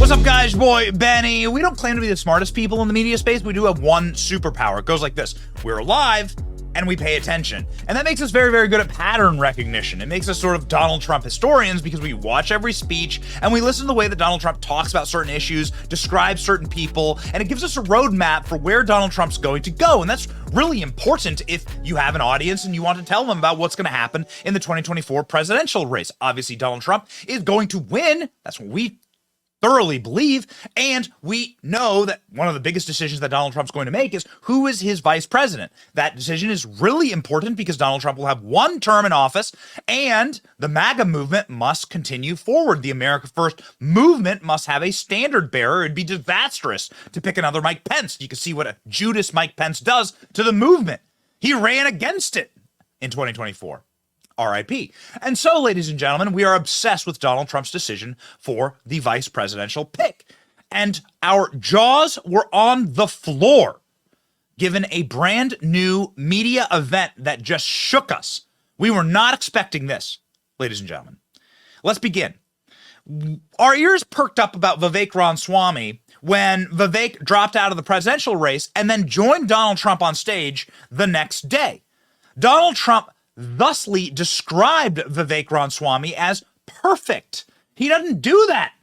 What's up, guys? Boy, Benny. We don't claim to be the smartest people in the media space. We do have one superpower. It goes like this. We're alive, and we pay attention. And that makes us very, very good at pattern recognition. It makes us sort of Donald Trump historians because we watch every speech, and we listen to the way that Donald Trump talks about certain issues, describes certain people, and it gives us a roadmap for where Donald Trump's going to go. And that's really important if you have an audience and you want to tell them about what's going to happen in the 2024 presidential race. Obviously, Donald Trump is going to win. That's what we thoroughly believe, and we know that one of the biggest decisions that Donald Trump's going to make is who is his vice president. That decision is really important because Donald Trump will have one term in office, and the MAGA movement must continue forward. The America First movement must have a standard bearer. It'd be disastrous to pick another Mike Pence. You can see what a Judas Mike Pence does to the movement. He ran against it in 2024. RIP. And so, ladies and gentlemen, we are obsessed with Donald Trump's decision for the vice presidential pick. And our jaws were on the floor, given a brand new media event that just shook us. We were not expecting this, ladies and gentlemen. Let's begin. Our ears perked up about Vivek Ramaswamy when Vivek dropped out of the presidential race and then joined Donald Trump on stage the next day. Donald Trump thusly described Vivek Ramaswamy as perfect. He doesn't do that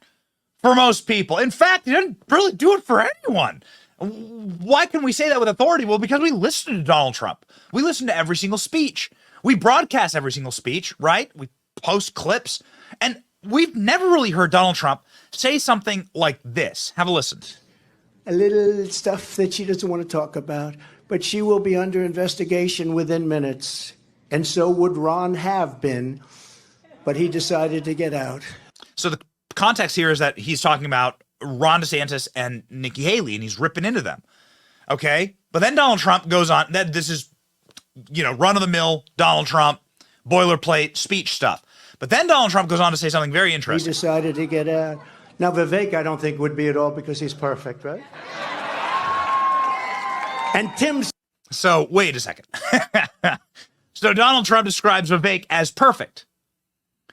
for most people. In fact, he doesn't really do it for anyone. Why can we say that with authority? Well, because we listen to Donald Trump. We listen to every single speech. We broadcast every single speech, right? We post clips. And we've never really heard Donald Trump say something like this. Have a listen. A little stuff that she doesn't want to talk about, but she will be under investigation within minutes. And so would Ron have been, but he decided to get out. So the context here is that he's talking about Ron DeSantis and Nikki Haley, and he's ripping into them. Okay? But then Donald Trump goes on, that this is, run-of-the-mill Donald Trump, boilerplate speech stuff. But then Donald Trump goes on to say something very interesting. He decided to get out. Now, Vivek, I don't think would be at all because he's perfect, right? And Tim's. So, wait a second. So Donald Trump describes Vivek as perfect.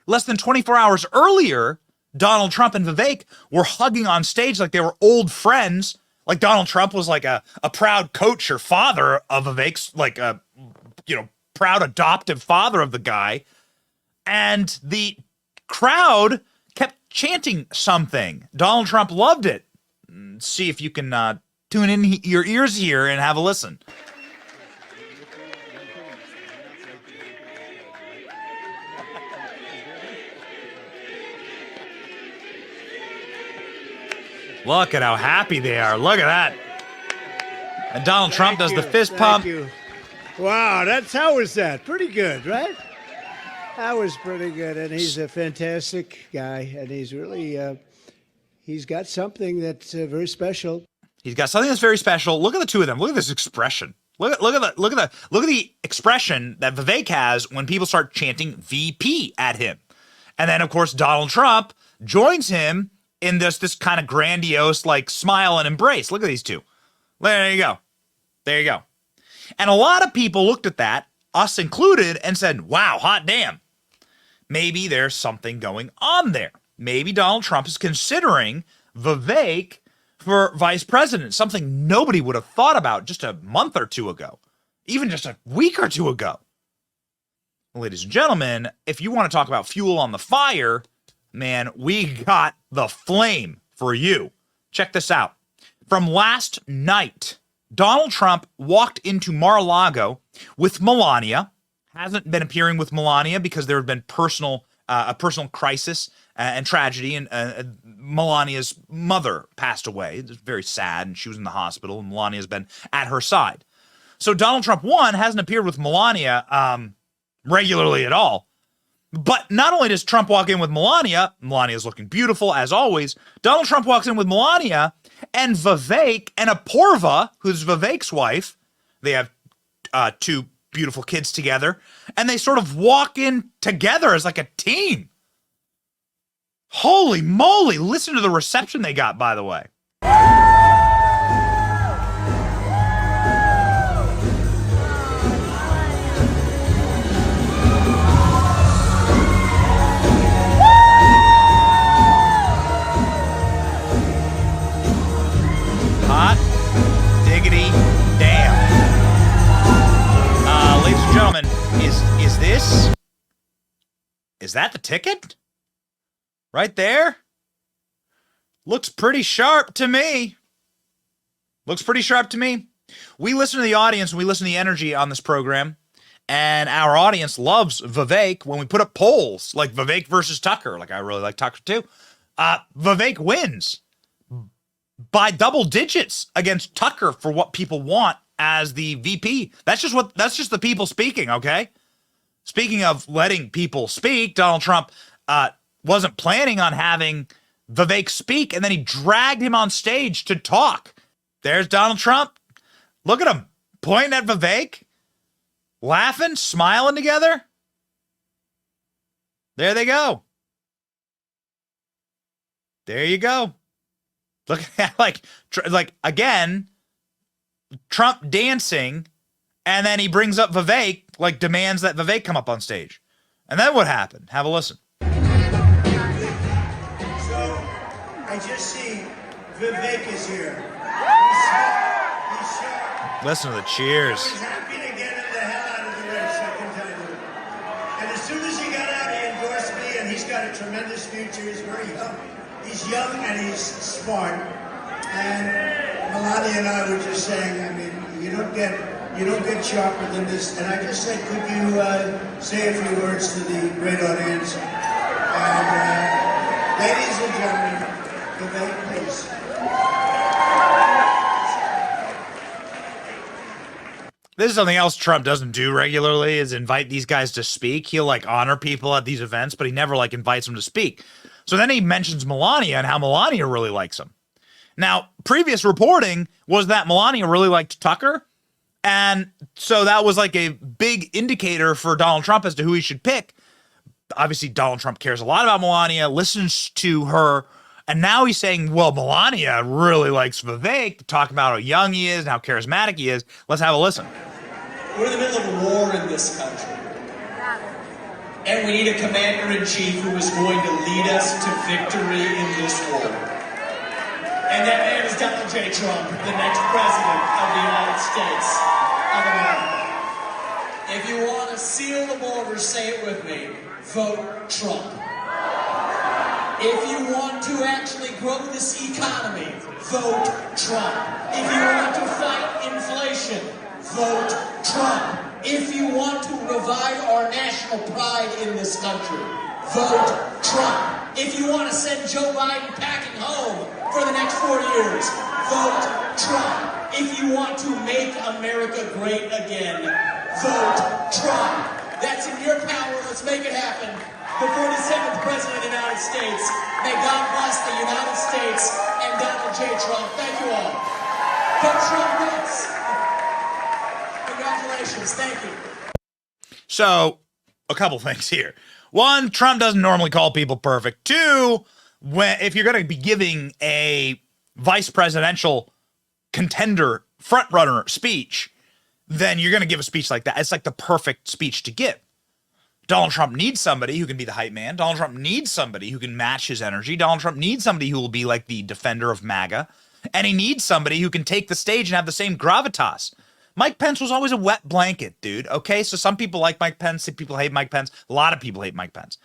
Less than 24 hours earlier, Donald Trump and Vivek were hugging on stage like they were old friends. Like Donald Trump was like a proud coach or father of Vivek's, like a, proud adoptive father of the guy. And the crowd kept chanting something. Donald Trump loved it. See if you can tune in your ears here and have a listen. Look at how happy they are. Look at that. And Donald Trump does the fist pump. Thank you. Wow, how was that? Pretty good, right? That was pretty good. And he's a fantastic guy. And he's really, he's got something that's very special. He's got something that's very special. Look at the two of them. Look at this expression. Look at the expression that Vivek has when people start chanting VP at him. And then, of course, Donald Trump joins him in this kind of grandiose, like, smile and embrace. Look at these two. There you go. There you go. And a lot of people looked at that, us included, and said, wow, hot damn. Maybe there's something going on there. Maybe Donald Trump is considering Vivek for vice president, something nobody would have thought about just a month or two ago, even just a week or two ago. Ladies and gentlemen, if you want to talk about fuel on the fire, man, we got the flame for you. Check this out. From last night, Donald Trump walked into Mar-A-Lago with Melania. Hasn't been appearing with Melania because there had been a personal crisis and tragedy, and Melania's mother passed away. It was very sad, and she was in the hospital, and Melania's been at her side. So Donald Trump, one, hasn't appeared with Melania regularly at all. But not only does Trump walk in with Melania, Melania's looking beautiful as always, Donald Trump walks in with Melania and Vivek and Apoorva, who's Vivek's wife. They have two beautiful kids together, and they sort of walk in together as like a team. Holy moly, listen to the reception they got, by the way. baby. Damn. Ladies and gentlemen, is that the ticket? Right there? Looks pretty sharp to me. Looks pretty sharp to me. We listen to the audience and we listen to the energy on this program. And our audience loves Vivek when we put up polls, like Vivek versus Tucker. Like, I really like Tucker too. Vivek wins by double digits against Tucker for what people want as the VP. That's just the people speaking, okay? Speaking of letting people speak, Donald Trump wasn't planning on having Vivek speak, and then he dragged him on stage to talk. There's Donald Trump. Look at him pointing at Vivek, laughing, smiling together. There they go. There you go. Look at like again, Trump dancing, and then he brings up Vivek, like demands that Vivek come up on stage. And then what happened? Have a listen. So I just see Vivek is here. He's sharp. Listen to the cheers. He's happy to get the hell out of the race, I can tell you. And as soon as he got out, he endorsed me, and he's got a tremendous future. He's very young. He's young and he's smart. And Melania and I were just saying, I mean, you don't get sharper than this. And I just said, could you say a few words to the great audience? And ladies and gentlemen, Vivek, please. This is something else Trump doesn't do regularly, is invite these guys to speak. He'll like honor people at these events, but he never like invites them to speak. So then he mentions Melania and how Melania really likes him. Now, previous reporting was that Melania really liked Tucker. And so that was like a big indicator for Donald Trump as to who he should pick. Obviously, Donald Trump cares a lot about Melania, listens to her. And now he's saying, well, Melania really likes Vivek, talking about how young he is and how charismatic he is. Let's have a listen. We're in the middle of a war in this country. And we need a commander-in-chief who is going to lead us to victory in this war. And that man is Donald J. Trump, the next president of the United States of America. If you want to seal the border, say it with me, vote Trump. If you want to actually grow this economy, vote Trump. If you want to fight inflation, vote Trump. If you want to revive our national pride in this country, vote Trump. If you want to send Joe Biden packing home for the next 4 years, vote Trump. If you want to make America great again, vote Trump. That's in your power. Let's make it happen. The 47th President of the United States. May God bless the United States and Donald J. Trump. Thank you all. Vote Trump once. Congratulations. Thank you. So, a couple things here. One, Trump doesn't normally call people perfect. Two, if you're going to be giving a vice presidential contender frontrunner speech, then you're going to give a speech like that. It's like the perfect speech to give. Donald Trump needs somebody who can be the hype man. Donald Trump needs somebody who can match his energy. Donald Trump needs somebody who will be like the defender of MAGA. And he needs somebody who can take the stage and have the same gravitas. Mike Pence was always a wet blanket, dude. Okay, so some people like Mike Pence, some people hate Mike Pence. A lot of people hate Mike Pence.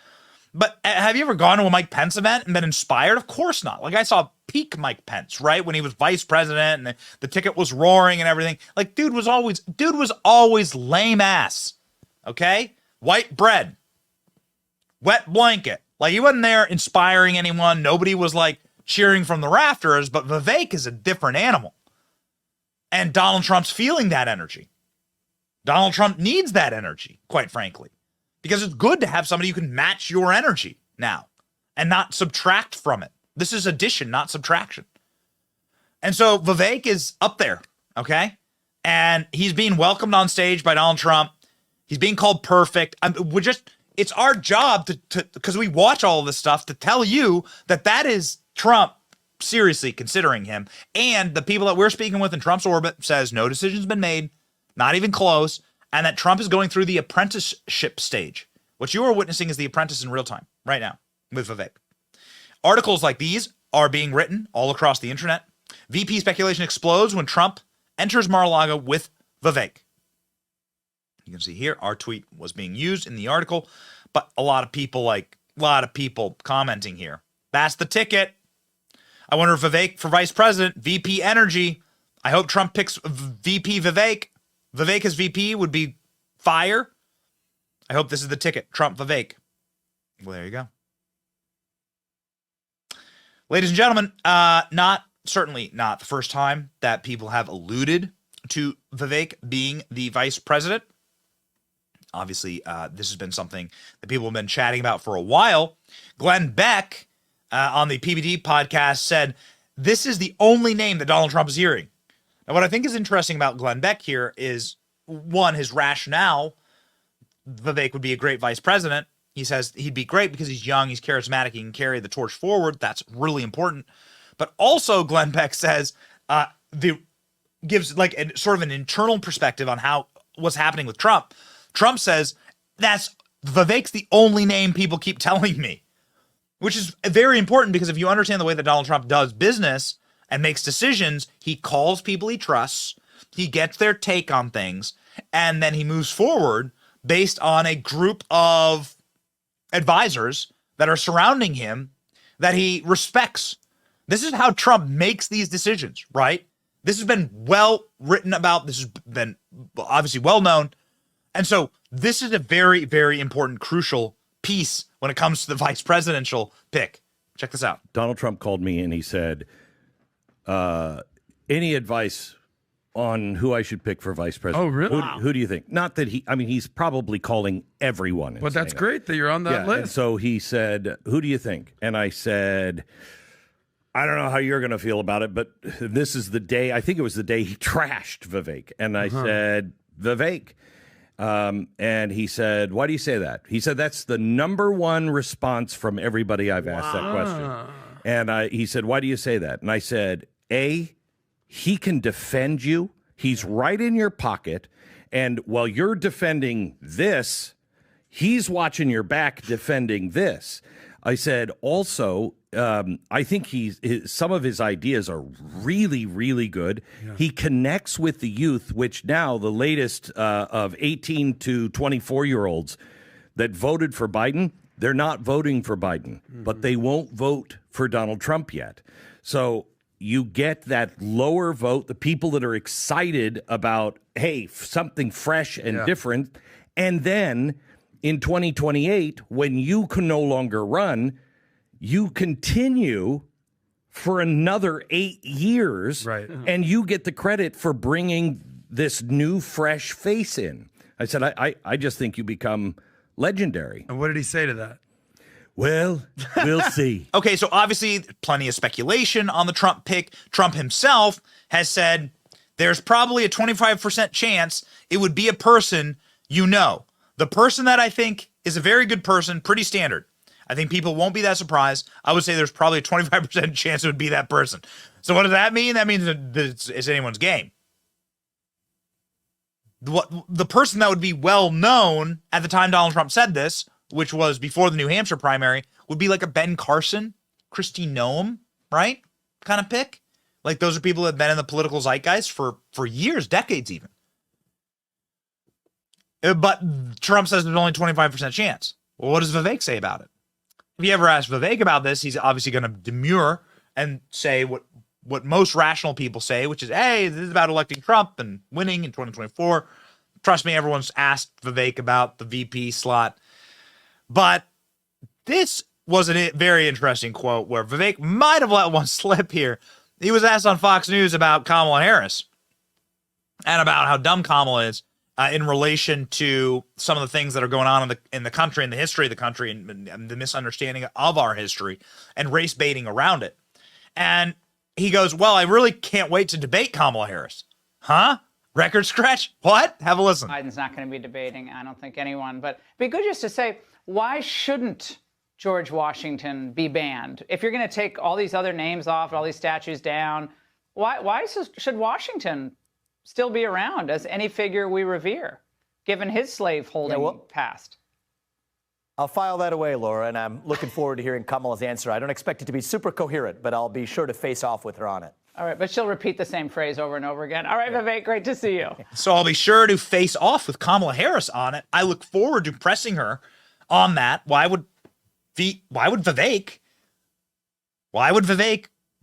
But have you ever gone to a Mike Pence event and been inspired? Of course not. Like, I saw peak Mike Pence, right? When he was vice president and the ticket was roaring and everything. Like, dude was always lame ass. Okay? White bread. Wet blanket. Like, he wasn't there inspiring anyone. Nobody was like cheering from the rafters, but Vivek is a different animal. And Donald Trump's feeling that energy. Donald Trump needs that energy, quite frankly, because it's good to have somebody who can match your energy now and not subtract from it. This is addition, not subtraction. And so Vivek is up there, okay? And he's being welcomed on stage by Donald Trump. He's being called perfect. It's our job to because we watch all of this stuff, to tell you that is Trump seriously considering him. And the people that we're speaking with in Trump's orbit says no decision's been made, not even close, and that Trump is going through the apprenticeship stage. What you are witnessing is the apprentice in real time right now with Vivek. Articles like these are being written all across the internet. VP speculation explodes when Trump enters Mar-A-Lago with Vivek. You can see here, our tweet was being used in the article, but a lot of people commenting here. That's the ticket. I wonder if Vivek for vice president, VP energy. I hope Trump picks VP Vivek. Vivek as VP would be fire. I hope this is the ticket. Trump Vivek. Well, there you go. Ladies and gentlemen, certainly not the first time that people have alluded to Vivek being the vice president. Obviously, this has been something that people have been chatting about for a while. Glenn Beck on the PBD podcast said, this is the only name that Donald Trump is hearing. Now, what I think is interesting about Glenn Beck here is, one, his rationale. Vivek would be a great vice president. He says he'd be great because he's young, he's charismatic, he can carry the torch forward. That's really important. But also, Glenn Beck says, gives like a sort of an internal perspective on what's happening with Trump. Trump says, Vivek's the only name people keep telling me, which is very important because if you understand the way that Donald Trump does business and makes decisions, he calls people he trusts, he gets their take on things, and then he moves forward based on a group of advisors that are surrounding him that he respects. This is how Trump makes these decisions, right? This has been well written about. This has been obviously well known. And so this is a very, very important, crucial piece when it comes to the vice presidential pick. Check this out. Donald Trump called me and he said, any advice on who I should pick for vice president? Oh, really? Who do you think? Not that he's probably calling everyone. But that's great that you're on that list. And so he said, who do you think? And I said, I don't know how you're going to feel about it, but this is the day, I think it was the day he trashed Vivek. And I said, Vivek. And he said, why do you say that? He said, that's the number one response from everybody I've asked that question. And he said, why do you say that? And I said, he can defend you. He's right in your pocket. And while you're defending this, he's watching your back defending this. I said, also, I think some of his ideas are really, really good. Yeah. He connects with the youth, which now the latest of 18 to 24-year-olds that voted for Biden, they're not voting for Biden, but they won't vote for Donald Trump yet. So you get that lower vote, the people that are excited about, hey, something fresh and different. And then in 2028, when you can no longer run, you continue for another 8 years, right? And you get the credit for bringing this new, fresh face in. I said, I just think you become legendary. And what did he say to that? Well, we'll see. Okay, so obviously plenty of speculation on the Trump pick. Trump himself has said there's probably a 25% chance it would be a person you know. The person that I think is a very good person, pretty standard. I think people won't be that surprised. I would say there's probably a 25% chance it would be that person. So what does that mean? That means that it's anyone's game. The person that would be well known at the time Donald Trump said this, which was before the New Hampshire primary, would be like a Ben Carson, Kristi Noem, right? Kind of pick. Like those are people that have been in the political zeitgeist for years, decades even. But Trump says there's only 25% chance. Well, what does Vivek say about it? If you ever ask Vivek about this, he's obviously going to demur and say what most rational people say, which is, hey, this is about electing Trump and winning in 2024. Trust me, everyone's asked Vivek about the VP slot. But this was a very interesting quote where Vivek might have let one slip here. He was asked on Fox News about Kamala Harris and about how dumb Kamala is in relation to some of the things that are going on in the country, in the history of the country, and the misunderstanding of our history and race baiting around it. And he goes, well, I really can't wait to debate Kamala Harris. Huh? Record scratch? What? Have a listen. Biden's not going to be debating, I don't think anyone, but it'd be good just to say, why shouldn't George Washington be banned? If you're going to take all these other names off, all these statues down, why should Washington still be around as any figure we revere, given his slave-holding past? I'll file that away, Laura, and I'm looking forward to hearing Kamala's answer. I don't expect it to be super coherent, but I'll be sure to face off with her on it. All right, but she'll repeat the same phrase over and over again. All right, Vivek, great to see you. So I'll be sure to face off with Kamala Harris on it. I look forward to pressing her on that. Why would Vivek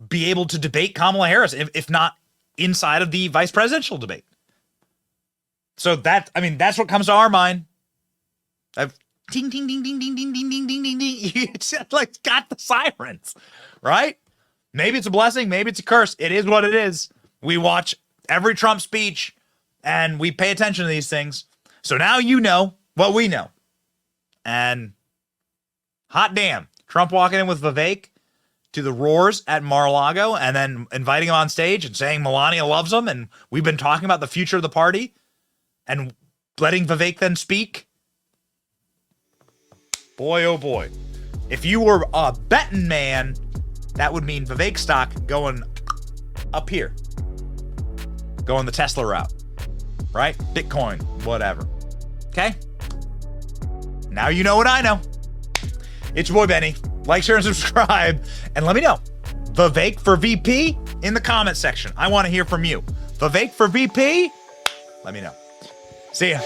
be able to debate Kamala Harris if not inside of the vice presidential debate? So that's what comes to our mind. I've ding ding ding ding ding ding ding ding ding ding ding. It's like got the sirens, right? Maybe it's a blessing, maybe it's a curse. It is what it is. We watch every Trump speech and we pay attention to these things. So now you know what we know. And hot damn, Trump walking in with Vivek to the ROARS at Mar-A-Lago and then inviting him on stage and saying Melania loves him. And we've been talking about the future of the party and letting Vivek then speak. Boy, oh boy. If you were a betting man, that would mean Vivek stock going up here. Going the Tesla route. Right? Bitcoin, whatever. Okay? Now you know what I know. It's your boy Benny. Like, share, and subscribe. And let me know. Vivek for VP in the comment section. I want to hear from you. Vivek for VP? Let me know. See ya.